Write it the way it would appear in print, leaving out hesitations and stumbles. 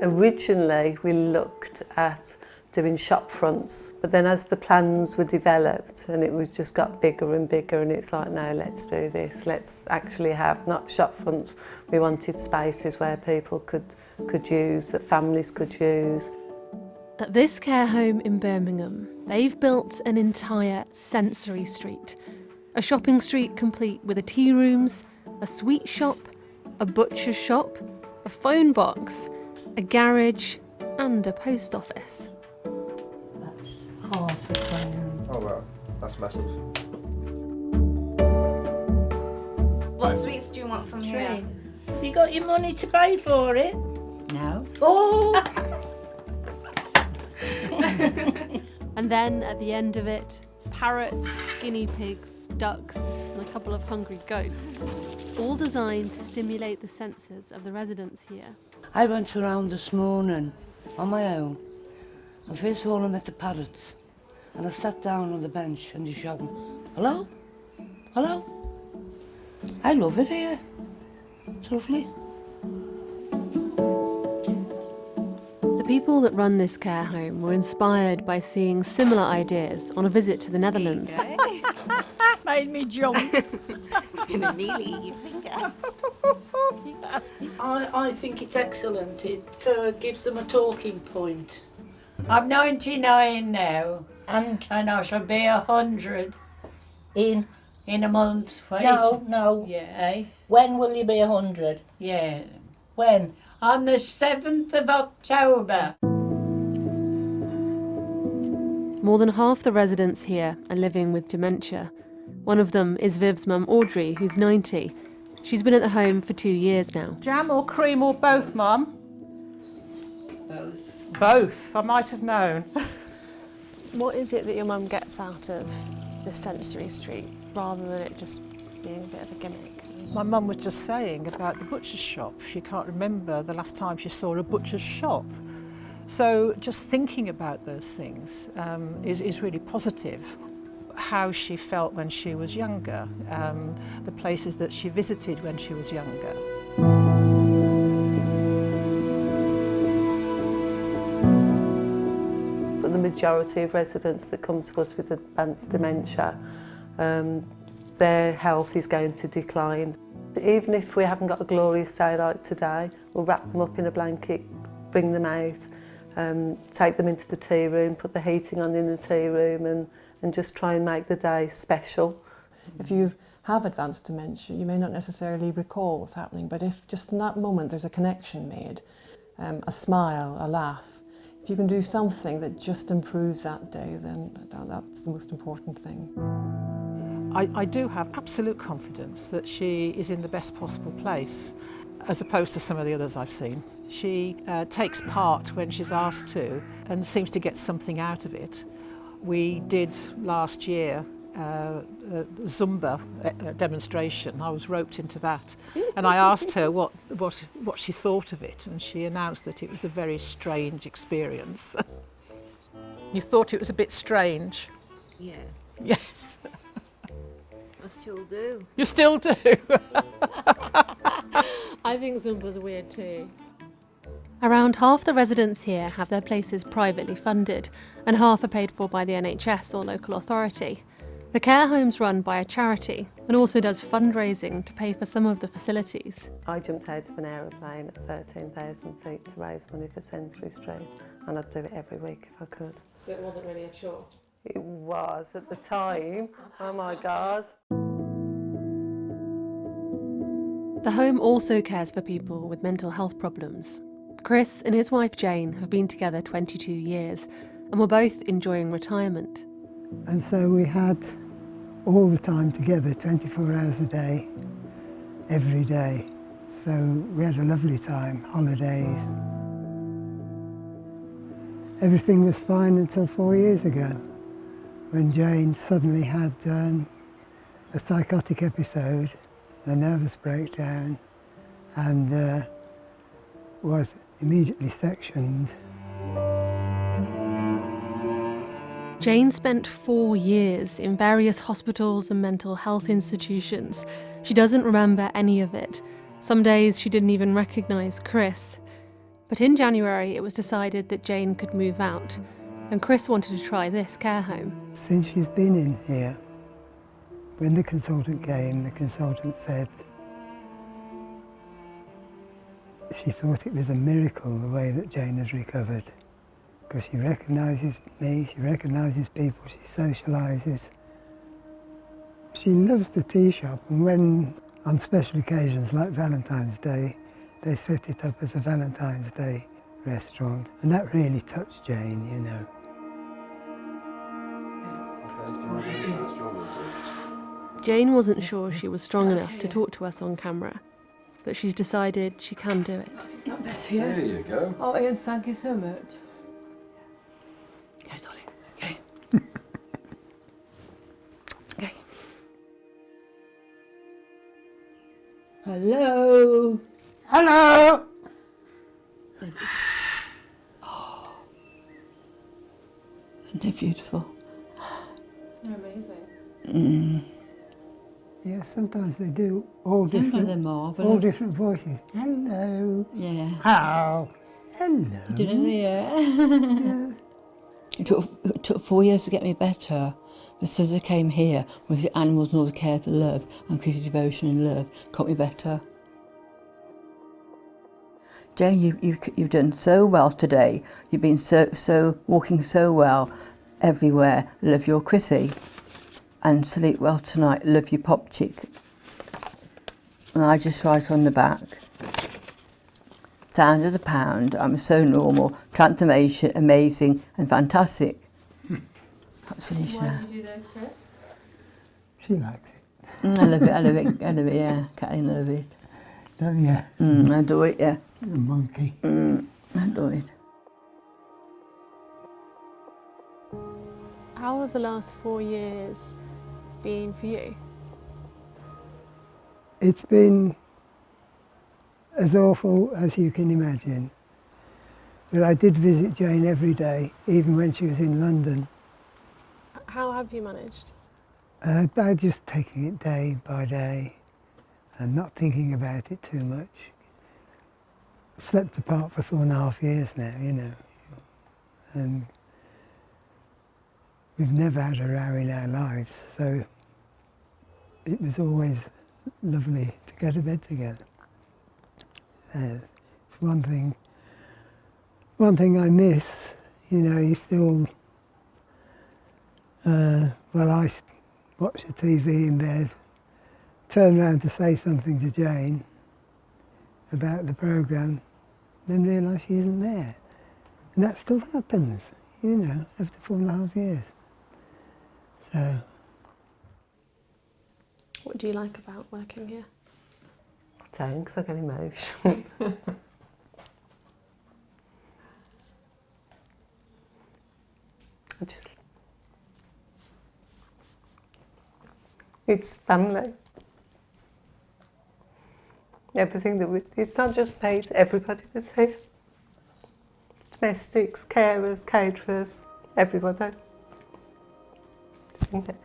Originally, we looked at doing shop fronts, but then as the plans were developed and it was just got bigger and bigger, and it's like, no, let's do this. Let's actually have not shop fronts. We wanted spaces where people could use, that families could use. At this care home in Birmingham, they've built an entire sensory street. A shopping street complete with a tea rooms, a sweet shop, a butcher's shop, a phone box, a garage and a post office. That's half a phone. Oh wow, that's massive. What sweets do you want from here? Have you got your money to pay for it? No. Oh! And then at the end of it, parrots, guinea pigs, ducks and a couple of hungry goats, all designed to stimulate the senses of the residents here. I went around this morning on my own, and first of all I met the parrots, and I sat down on the bench and they shouting, hello, hello. I love it here, it's lovely. The people that run this care home were inspired by seeing similar ideas on a visit to the Netherlands. Made me jump. It's going to nearly eat your finger. I think it's excellent. It gives them a talking point. I'm 99 now, and I shall be 100 in a month. No. Yeah. When will you be 100? Yeah. When? On the 7th of October. More than half the residents here are living with dementia. One of them is Viv's mum, Audrey, who's 90. She's been at the home for 2 years now. Jam or cream or both, Mum? Both. Both, I might have known. What is it that your mum gets out of this sensory street, rather than it just being a bit of a gimmick? My mum was just saying about the butcher's shop. She can't remember the last time she saw a butcher's shop. So just thinking about those things is really positive. How she felt when she was younger, the places that she visited when she was younger. But the majority of residents that come to us with advanced dementia, their health is going to decline. Even if we haven't got a glorious day like today, we'll wrap them up in a blanket, bring them out, take them into the tea room, put the heating on in the tea room and just try and make the day special. If you have advanced dementia, you may not necessarily recall what's happening, but if just in that moment there's a connection made, a smile, a laugh, if you can do something that just improves that day, then that's the most important thing. I do have absolute confidence that she is in the best possible place, as opposed to some of the others I've seen. She takes part when she's asked to and seems to get something out of it. We did last year a Zumba demonstration. I was roped into that, and I asked her what she thought of it, and she announced that it was a very strange experience. You thought it was a bit strange? Yeah. Yes. I still do. You still do? I think Zumba's weird too. Around half the residents here have their places privately funded, and half are paid for by the NHS or local authority. The care home's run by a charity and also does fundraising to pay for some of the facilities. I jumped out of an aeroplane at 13,000 feet to raise money for Sensory Street, and I'd do it every week if I could. So it wasn't really a chore? It was at the time. Oh my God. The home also cares for people with mental health problems. Chris and his wife Jane have been together 22 years and were both enjoying retirement. And so we had all the time together, 24 hours a day, every day. So we had a lovely time, holidays. Everything was fine until 4 years ago, when Jane suddenly had a psychotic episode, a nervous breakdown, and was immediately sectioned. Jane spent 4 years in various hospitals and mental health institutions. She doesn't remember any of it. Some days she didn't even recognise Chris. But in January, it was decided that Jane could move out, and Chris wanted to try this care home. Since she's been in here, when the consultant came, the consultant said she thought it was a miracle the way that Jane has recovered, because she recognises me, she recognises people, she socialises. She loves the tea shop, and when on special occasions like Valentine's Day, they set it up as a Valentine's Day restaurant, and that really touched Jane, you know. Jane wasn't sure she was strong enough to talk to us on camera, but she's decided she can do it. Not better, yeah? There you go. Oh, Ian, thank you so much. Okay, darling. Okay. Okay. Hello. Hello! Oh. Isn't it beautiful? They're amazing. Yeah, sometimes they do all Some of different, them are, but all I've- different voices. Hello. Yeah. How? Hello. Didn't it? It took 4 years to get me better. As soon as I came here, was the animals and all the care to love and Christian devotion and love got me better. Jane, you've done so well today. You've been so walking so well everywhere. Love your Chrissy. And sleep well tonight. Love your pop chick. And I just write on the back. Sound of the pound. I'm so normal. Transformation, amazing and fantastic. That's finished now. do you do those, Chris? She likes it. I love it, I love it, I love it, yeah. Catrin, I love it. Don't you? I do it, yeah. A monkey. I do it. How have the last 4 years been for you? It's been as awful as you can imagine. But I did visit Jane every day, even when she was in London. How have you managed? By just taking it day by day and not thinking about it too much. Slept apart for 4.5 years now, you know. And we've never had a row in our lives, so it was always lovely to go to bed together. It's one thing I miss, you know, you still, well, I watch the TV in bed, turn around to say something to Jane about the programme, then realise she isn't there. And that still happens, you know, after 4.5 years. So, What do you like about working here? I don't, because I get emotional. It's family. Everything it's not just me, it's everybody that's here. Domestics, carers, caterers, everybody. Isn't it?